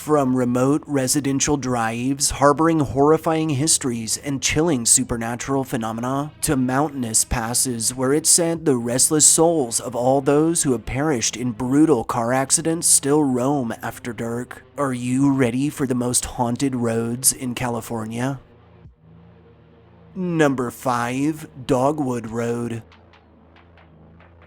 From remote residential drives harboring horrifying histories and chilling supernatural phenomena, to mountainous passes where it said the restless souls of all those who have perished in brutal car accidents still roam after dark. Are you ready for the most haunted roads in California? Number 5. Dogwood Road.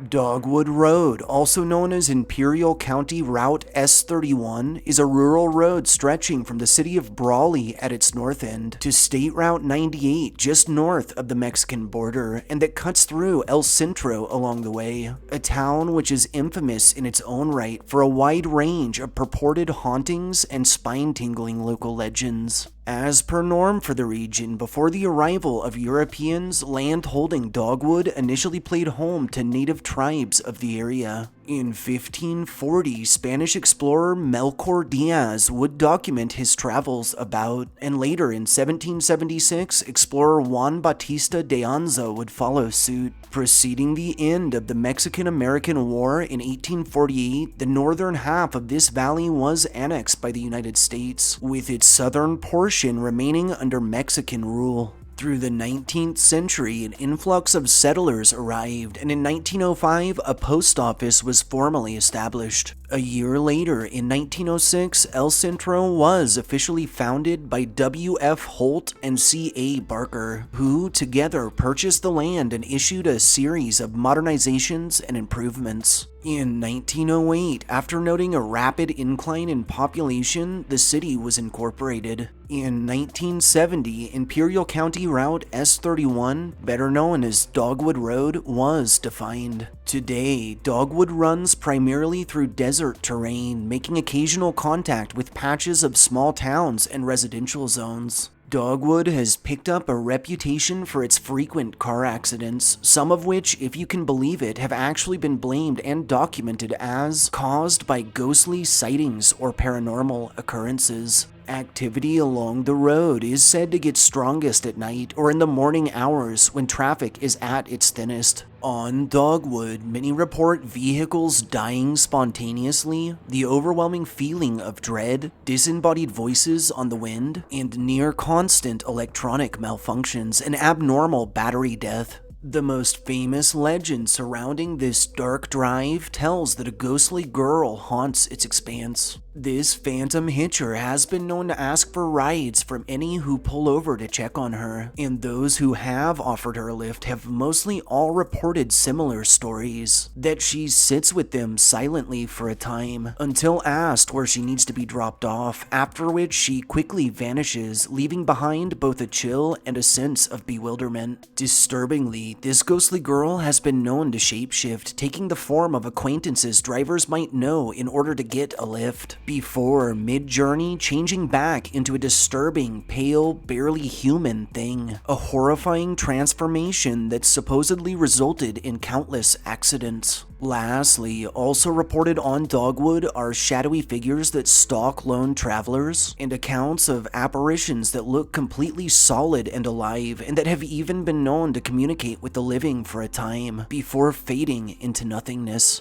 Dogwood Road, also known as Imperial County Route S31, is a rural road stretching from the city of Brawley at its north end to State Route 98 just north of the Mexican border, and that cuts through El Centro along the way, a town which is infamous in its own right for a wide range of purported hauntings and spine-tingling local legends. As per norm for the region, before the arrival of Europeans, land holding Dogwood initially played home to native tribes of the area. In 1540, Spanish explorer Melchor Diaz would document his travels about, and later in 1776, explorer Juan Bautista de Anza would follow suit. Preceding the end of the Mexican-American War in 1848, the northern half of this valley was annexed by the United States, with its southern portion remaining under Mexican rule. Through the 19th century, an influx of settlers arrived, and in 1905, a post office was formally established. A year later, in 1906, El Centro was officially founded by W.F. Holt and C.A. Barker, who together purchased the land and issued a series of modernizations and improvements. In 1908, after noting a rapid incline in population, the city was incorporated. In 1970, Imperial County Route S31, better known as Dogwood Road, was defined. Today, Dogwood runs primarily through desert terrain, making occasional contact with patches of small towns and residential zones. Dogwood has picked up a reputation for its frequent car accidents, some of which, if you can believe it, have actually been blamed and documented as caused by ghostly sightings or paranormal occurrences. Activity along the road is said to get strongest at night or in the morning hours when traffic is at its thinnest. On Dogwood, many report vehicles dying spontaneously, the overwhelming feeling of dread, disembodied voices on the wind, and near-constant electronic malfunctions and abnormal battery death. The most famous legend surrounding this dark drive tells that a ghostly girl haunts its expanse. This phantom hitcher has been known to ask for rides from any who pull over to check on her, and those who have offered her a lift have mostly all reported similar stories, that she sits with them silently for a time, until asked where she needs to be dropped off, after which she quickly vanishes, leaving behind both a chill and a sense of bewilderment. Disturbingly, this ghostly girl has been known to shapeshift, taking the form of acquaintances drivers might know in order to get a lift, before mid-journey changing back into a disturbing, pale, barely human thing. A horrifying transformation that supposedly resulted in countless accidents. Lastly, also reported on Dogwood are shadowy figures that stalk lone travelers, and accounts of apparitions that look completely solid and alive, and that have even been known to communicate with the living for a time, before fading into nothingness.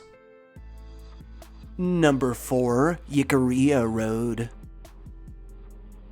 Number 4. Jicarilla Road.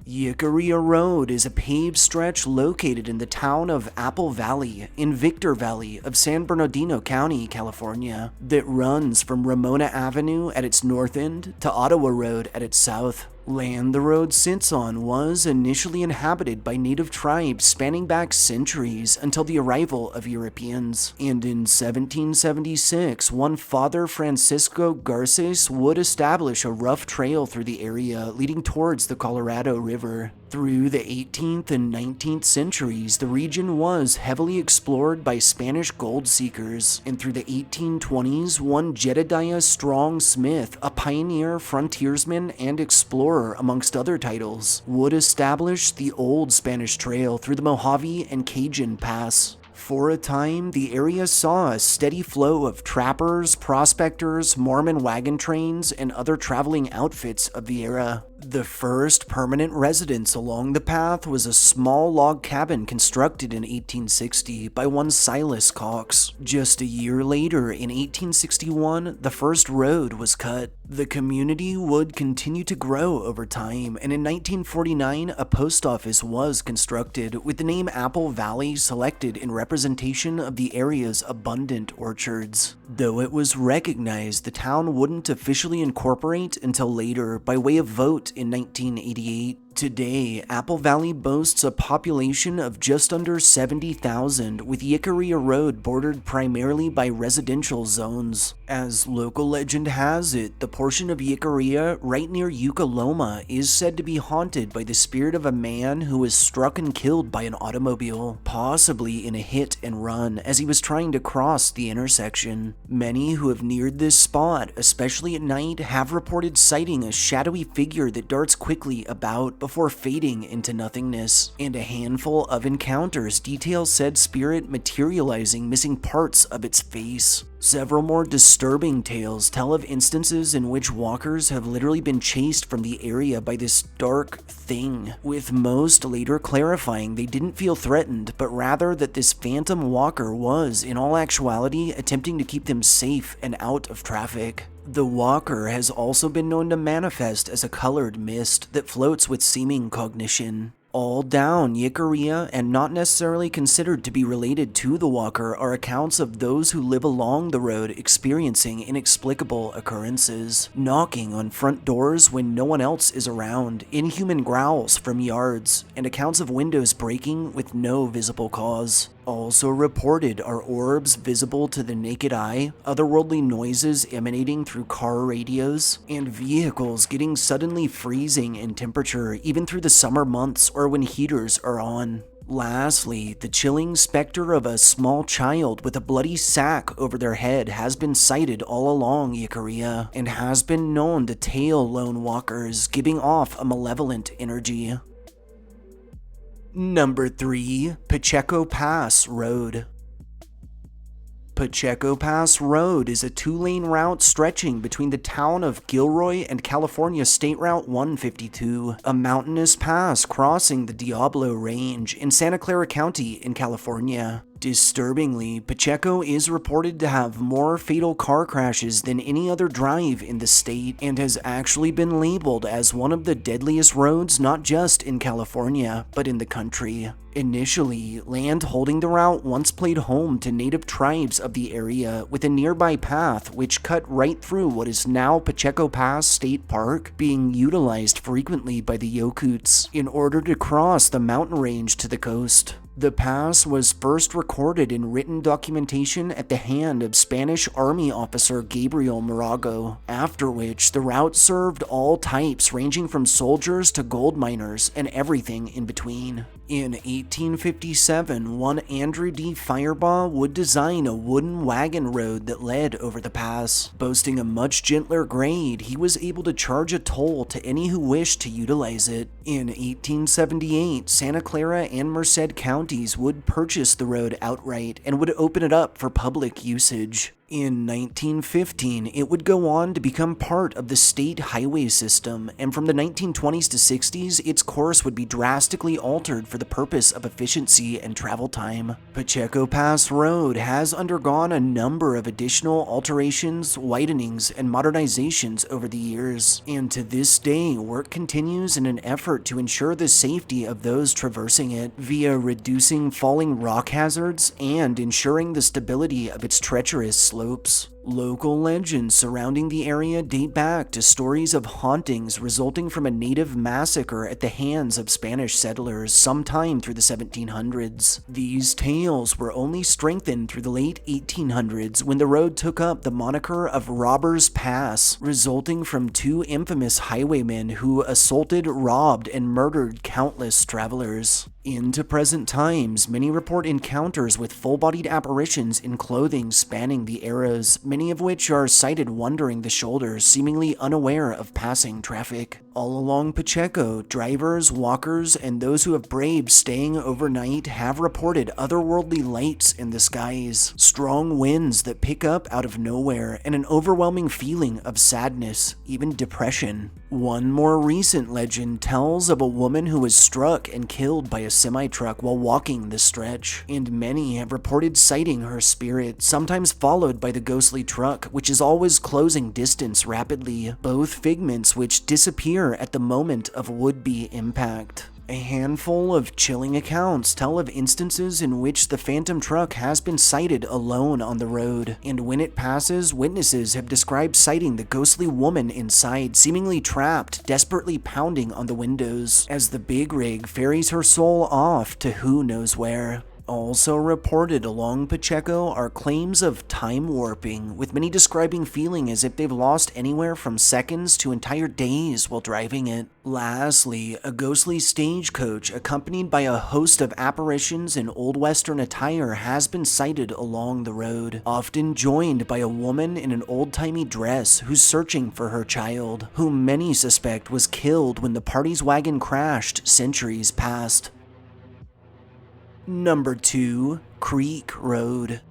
Jicarilla Road is a paved stretch located in the town of Apple Valley in Victor Valley of San Bernardino County, California, that runs from Ramona Avenue at its north end to Ottawa Road at its south. Land the road sits on was initially inhabited by native tribes spanning back centuries until the arrival of Europeans, and in 1776, one Father Francisco Garces would establish a rough trail through the area leading towards the Colorado River. Through the 18th and 19th centuries, the region was heavily explored by Spanish gold seekers, and through the 1820s, one Jedediah Strong Smith, a pioneer, frontiersman, and explorer amongst other titles, would establish the old Spanish trail through the Mojave and Cajun Pass. For a time, the area saw a steady flow of trappers, prospectors, Mormon wagon trains, and other traveling outfits of the era. The first permanent residence along the path was a small log cabin constructed in 1860 by one Silas Cox. Just a year later, in 1861, the first road was cut. The community would continue to grow over time, and in 1949, a post office was constructed with the name Apple Valley selected in representation of the area's abundant orchards. Though it was recognized, the town wouldn't officially incorporate until later by way of vote in 1988. Today, Apple Valley boasts a population of just under 70,000, with Jicarilla Road bordered primarily by residential zones. As local legend has it, the portion of Jicarilla right near Ukaloma is said to be haunted by the spirit of a man who was struck and killed by an automobile, possibly in a hit and run as he was trying to cross the intersection. Many who have neared this spot, especially at night, have reported sighting a shadowy figure that darts quickly about before fading into nothingness, and a handful of encounters detail said spirit materializing missing parts of its face. Several more disturbing tales tell of instances in which walkers have literally been chased from the area by this dark thing, with most later clarifying they didn't feel threatened, but rather that this phantom walker was, in all actuality, attempting to keep them safe and out of traffic. The walker has also been known to manifest as a colored mist that floats with seeming cognition. All down Jicarilla, and not necessarily considered to be related to the walker, are accounts of those who live along the road experiencing inexplicable occurrences, knocking on front doors when no one else is around, inhuman growls from yards, and accounts of windows breaking with no visible cause. Also reported are orbs visible to the naked eye, otherworldly noises emanating through car radios, and vehicles getting suddenly freezing in temperature even through the summer months or when heaters are on. Lastly, the chilling specter of a small child with a bloody sack over their head has been sighted all along Jicarilla, and has been known to tail lone walkers, giving off a malevolent energy. Number 3. Pacheco Pass Road. Pacheco Pass Road is a two-lane route stretching between the town of GILROY and California State Route 152, a mountainous pass crossing the Diablo Range in Santa Clara County in California. Disturbingly, Pacheco is reported to have more fatal car crashes than any other drive in the state, and has actually been labeled as one of the deadliest roads not just in California, but in the country. Initially, land holding the route once played home to native tribes of the area, with a nearby path which cut right through what is now Pacheco Pass State Park, being utilized frequently by the Yokuts in order to cross the mountain range to the coast. The pass was first recorded in written documentation at the hand of Spanish Army officer Gabriel Morago, after which the route served all types ranging from soldiers to gold miners and everything in between. In 1857, one Andrew D. Firebaugh would design a wooden wagon road that led over the pass. Boasting a much gentler grade, he was able to charge a toll to any who wished to utilize it. In 1878, Santa Clara and Merced counties would purchase the road outright and would open it up for public usage. In 1915, it would go on to become part of the state highway system, and from the 1920s to 60s, its course would be drastically altered for the purpose of efficiency and travel time. Pacheco Pass Road has undergone a number of additional alterations, widenings, and modernizations over the years, and to this day, work continues in an effort to ensure the safety of those traversing it via reducing falling rock hazards and ensuring the stability of its treacherous slopes. Local legends surrounding the area date back to stories of hauntings resulting from a native massacre at the hands of Spanish settlers sometime through the 1700s. These tales were only strengthened through the late 1800s when the road took up the moniker of Robbers Pass, resulting from two infamous highwaymen who assaulted, robbed, and murdered countless travelers. Into present times, many report encounters with full-bodied apparitions in clothing spanning the eras, many of which are sighted wandering the shoulders, seemingly unaware of passing traffic. All along Pacheco, drivers, walkers, and those who have braved staying overnight have reported otherworldly lights in the skies, strong winds that pick up out of nowhere, and an overwhelming feeling of sadness, even depression. One more recent legend tells of a woman who was struck and killed by a semi-truck while walking the stretch, and many have reported sighting her spirit, sometimes followed by the ghostly truck, which is always closing distance rapidly, both figments which disappear at the moment of would-be impact. A handful of chilling accounts tell of instances in which the phantom truck has been sighted alone on the road, and when it passes, witnesses have described sighting the ghostly woman inside, seemingly trapped, desperately pounding on the windows, as the big rig ferries her soul off to who knows where. Also reported along Pacheco are claims of time warping, with many describing feeling as if they've lost anywhere from seconds to entire days while driving it. Lastly, a ghostly stagecoach accompanied by a host of apparitions in Old Western attire has been sighted along the road, often joined by a woman in an old-timey dress who's searching for her child, whom many suspect was killed when the party's wagon crashed centuries past. Number 2. Creek Road.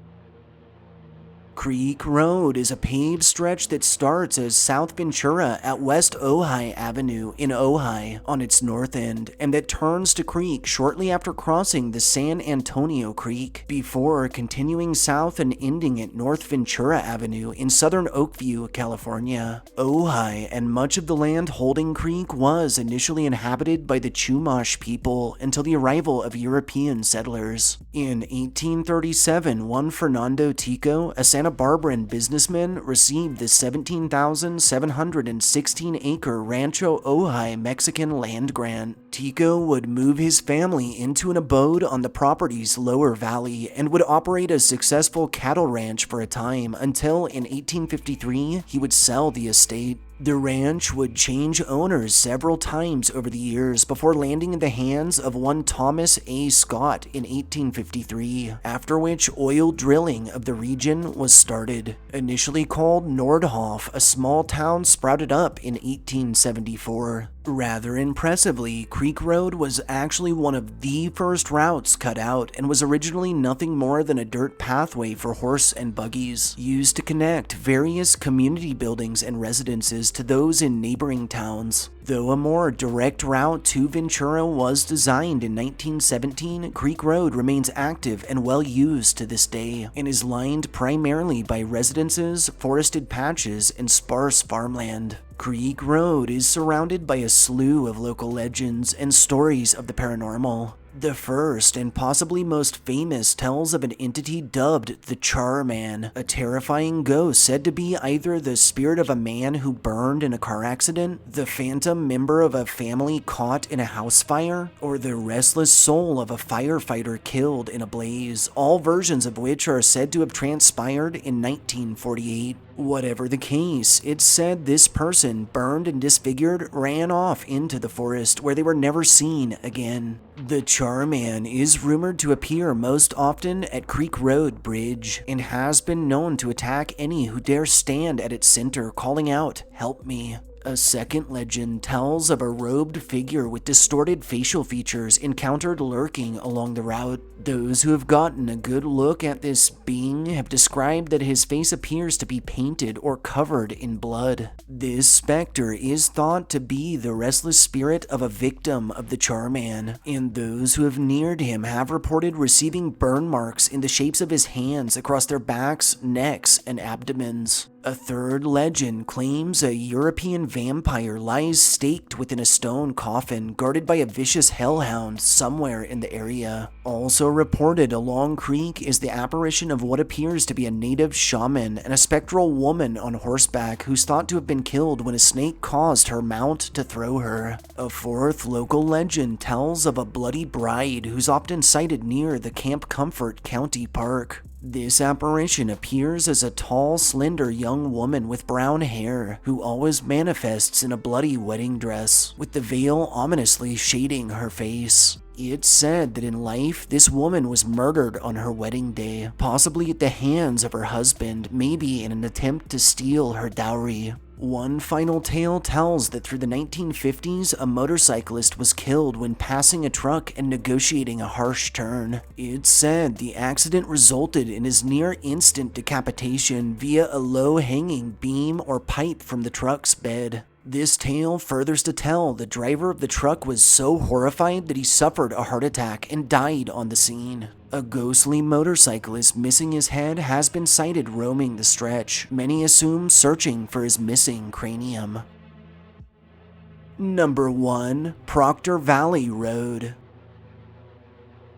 Creek Road is a paved stretch that starts as South Ventura at West Ojai Avenue in Ojai on its north end, and that turns to Creek shortly after crossing the San Antonio Creek, before continuing south and ending at North Ventura Avenue in southern Oakview, California. Ojai and much of the land holding Creek was initially inhabited by the Chumash people until the arrival of European settlers. In 1837, one Fernando Tico, a Santa Barbaran businessman, received the 17,716-acre Rancho Ojai Mexican land grant. Tico would move his family into an abode on the property's lower valley and would operate a successful cattle ranch for a time until, in 1853, he would sell the estate. The ranch would change owners several times over the years before landing in the hands of one Thomas A. Scott in 1853, after which oil drilling of the region was started. Initially called Nordhoff, a small town sprouted up in 1874. Rather impressively, Creek Road was actually one of the first routes cut out and was originally nothing more than a dirt pathway for horse and buggies, used to connect various community buildings and residences to those in neighboring towns. Though a more direct route to Ventura was designed in 1917, Creek Road remains active and well used to this day, and is lined primarily by residences, forested patches, and sparse farmland. Creek Road is surrounded by a slew of local legends and stories of the paranormal. The first and possibly most famous tells of an entity dubbed the Charman, a terrifying ghost said to be either the spirit of a man who burned in a car accident, the phantom member of a family caught in a house fire, or the restless soul of a firefighter killed in a blaze, all versions of which are said to have transpired in 1948. Whatever the case, it's said this person, burned and disfigured, ran off into the forest where they were never seen again. The Charman is rumored to appear most often at Creek Road Bridge, and has been known to attack any who dare stand at its center, calling out, "Help me." A second legend tells of a robed figure with distorted facial features encountered lurking along the route. Those who have gotten a good look at this being have described that his face appears to be painted or covered in blood. This specter is thought to be the restless spirit of a victim of the Charman, and those who have neared him have reported receiving burn marks in the shapes of his hands across their backs, necks, and abdomens. A third legend claims a European vampire lies staked within a stone coffin guarded by a vicious hellhound somewhere in the area. Also reported along Creek is the apparition of what appears to be a native shaman and a spectral woman on horseback who's thought to have been killed when a snake caused her mount to throw her. A fourth local legend tells of a bloody bride who's often sighted near the Camp Comfort County Park. This apparition appears as a tall, slender young woman with brown hair who always manifests in a bloody wedding dress, with the veil ominously shading her face. It's said that in life, this woman was murdered on her wedding day, possibly at the hands of her husband, maybe in an attempt to steal her dowry. One final tale tells that through the 1950s, a motorcyclist was killed when passing a truck and negotiating a harsh turn. It's said the accident resulted in his near-instant decapitation via a low-hanging beam or pipe from the truck's bed. This tale furthers to tell the driver of the truck was so horrified that he suffered a heart attack and died on the scene. A ghostly motorcyclist missing his head has been sighted roaming the stretch, many assume searching for his missing cranium. Number 1. Proctor Valley Road.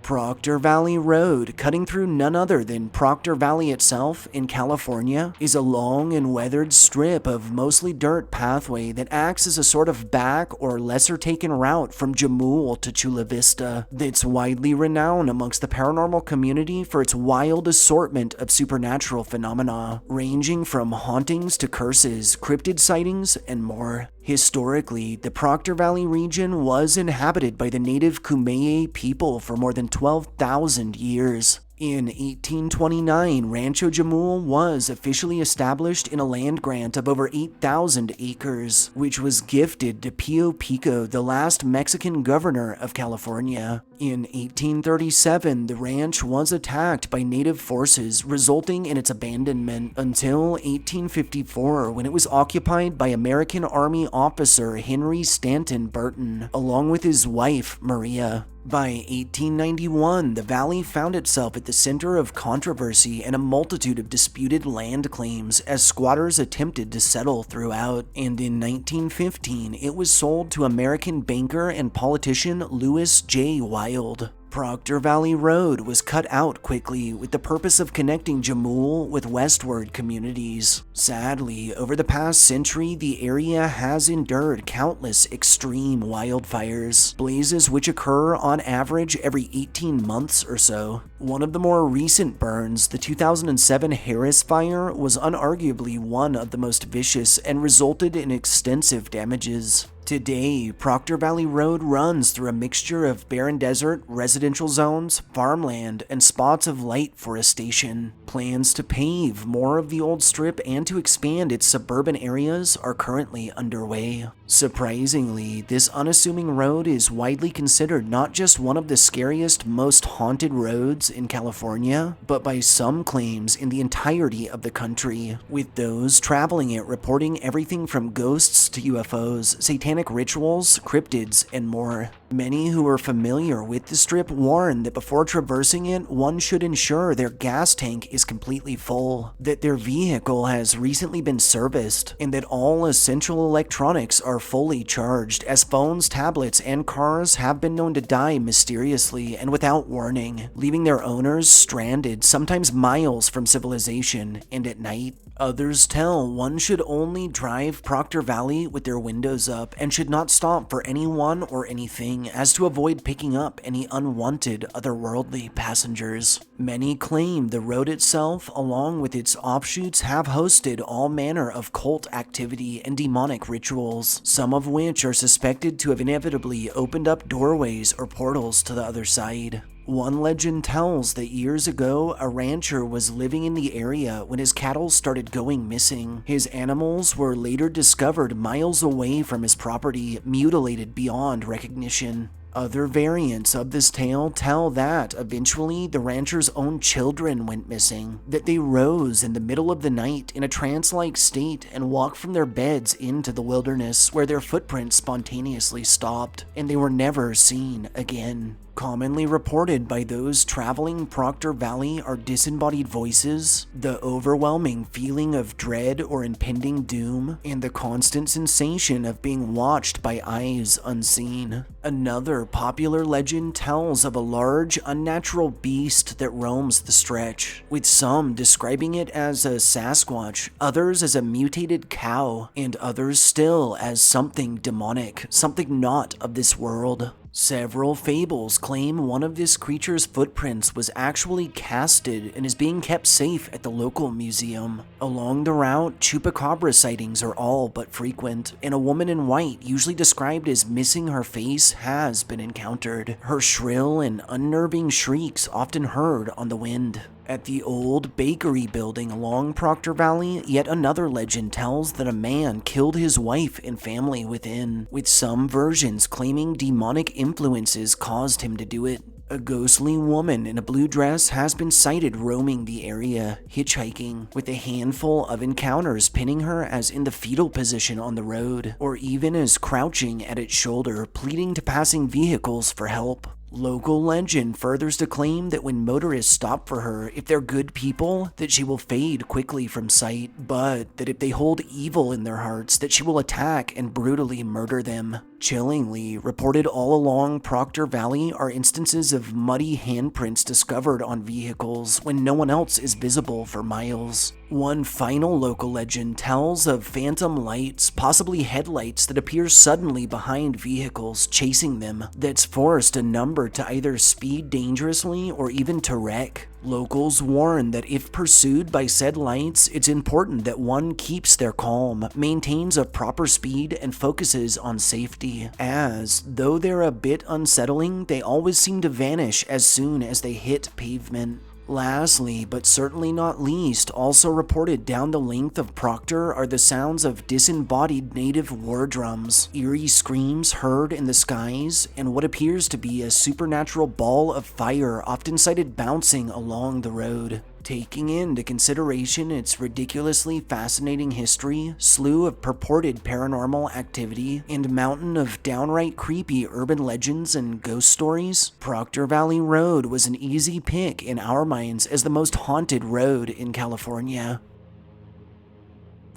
Proctor Valley Road, cutting through none other than Proctor Valley itself in California, is a long and weathered strip of mostly dirt pathway that acts as a sort of back or lesser taken route from JAMUL to Chula Vista that's widely renowned amongst the paranormal community for its wild assortment of supernatural phenomena, ranging from hauntings to curses, cryptid sightings, and more. Historically, the Proctor Valley region was inhabited by the native Kumeyaay people for more than 12,000 years. In 1829, Rancho Jamul was officially established in a land grant of over 8,000 acres, which was gifted to Pio Pico, the last Mexican governor of California. In 1837, the ranch was attacked by native forces, resulting in its abandonment until 1854, when it was occupied by American Army officer Henry Stanton Burton, along with his wife, Maria. By 1891, the valley found itself at the center of controversy and a multitude of disputed land claims as squatters attempted to settle throughout, and in 1915, it was sold to American banker and politician Lewis J. Wild. Proctor Valley Road was cut out quickly with the purpose of connecting Jamul with westward communities. Sadly, over the past century, the area has endured countless extreme wildfires, blazes which occur on average every 18 months or so. One of the more recent burns, the 2007 Harris Fire, was unarguably one of the most vicious and resulted in extensive damages. Today, Proctor Valley Road runs through a mixture of barren desert, residential zones, farmland, and spots of light forestation. Plans to pave more of the old strip and to expand its suburban areas are currently underway. Surprisingly, this unassuming road is widely considered not just one of the scariest, most haunted roads in California, but by some claims in the entirety of the country, with those traveling it reporting everything from ghosts to UFOs, satanic rituals, cryptids, and more. Many who are familiar with the strip warn that before traversing it, one should ensure their gas tank is completely full, that their vehicle has recently been serviced, and that all essential electronics are fully charged, as phones, tablets, and cars have been known to die mysteriously and without warning, leaving their owners stranded, sometimes miles from civilization, and at night. Others tell one should only drive Proctor Valley with their windows up and should not stop for anyone or anything, as to avoid picking up any unwanted otherworldly passengers. Many claim the road itself, along with its offshoots, have hosted all manner of cult activity and demonic rituals, some of which are suspected to have inevitably opened up doorways or portals to the other side. One legend tells that years ago, a rancher was living in the area when his cattle started going missing. His animals were later discovered miles away from his property, mutilated beyond recognition. Other variants of this tale tell that, eventually, the rancher's own children went missing, that they rose in the middle of the night in a trance-like state and walked from their beds into the wilderness, where their footprints spontaneously stopped, and they were never seen again. Commonly reported by those traveling Proctor Valley are disembodied voices, the overwhelming feeling of dread or impending doom, and the constant sensation of being watched by eyes unseen. Another popular legend tells of a large, unnatural beast that roams the stretch, with some describing it as a Sasquatch, others as a mutated cow, and others still as something demonic, something not of this world. Several fables claim one of this creature's footprints was actually casted and is being kept safe at the local museum. Along the route, chupacabra sightings are all but frequent, and a woman in white, usually described as missing her face, has been encountered. Her shrill and unnerving shrieks often heard on the wind. At the old bakery building along Proctor Valley, yet another legend tells that a man killed his wife and family within, with some versions claiming demonic influences caused him to do it. A ghostly woman in a blue dress has been sighted roaming the area, hitchhiking, with a handful of encounters pinning her as in the fetal position on the road, or even as crouching at its shoulder, pleading to passing vehicles for help. Local legend furthers to claim that when motorists stop for her, if they're good people, that she will fade quickly from sight, but that if they hold evil in their hearts, that she will attack and brutally murder them. Chillingly, reported all along Proctor Valley are instances of muddy handprints discovered on vehicles when no one else is visible for miles. One final local legend tells of phantom lights, possibly headlights that appear suddenly behind vehicles chasing them, that's forced a number to either speed dangerously or even to wreck. Locals warn that if pursued by said lights, it's important that one keeps their calm, maintains a proper speed, and focuses on safety, as, though they're a bit unsettling, they always seem to vanish as soon as they hit pavement. Lastly, but certainly not least, also reported down the length of Proctor are the sounds of disembodied native war drums, eerie screams heard in the skies, and what appears to be a supernatural ball of fire often sighted bouncing along the road. Taking into consideration its ridiculously fascinating history, slew of purported paranormal activity, and mountain of downright creepy urban legends and ghost stories, Proctor Valley Road was an easy pick in our minds as the most haunted road in California.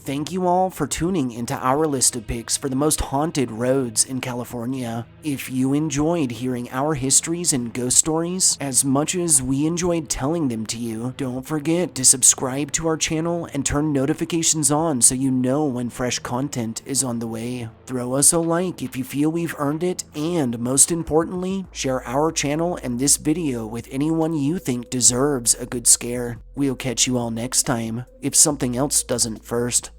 Thank you all for tuning into our list of picks for the most haunted roads in California. If you enjoyed hearing our histories and ghost stories as much as we enjoyed telling them to you, don't forget to subscribe to our channel and turn notifications on so you know when fresh content is on the way. Throw us a like if you feel we've earned it, and most importantly, share our channel and this video with anyone you think deserves a good scare. We'll catch you all next time, if something else doesn't first.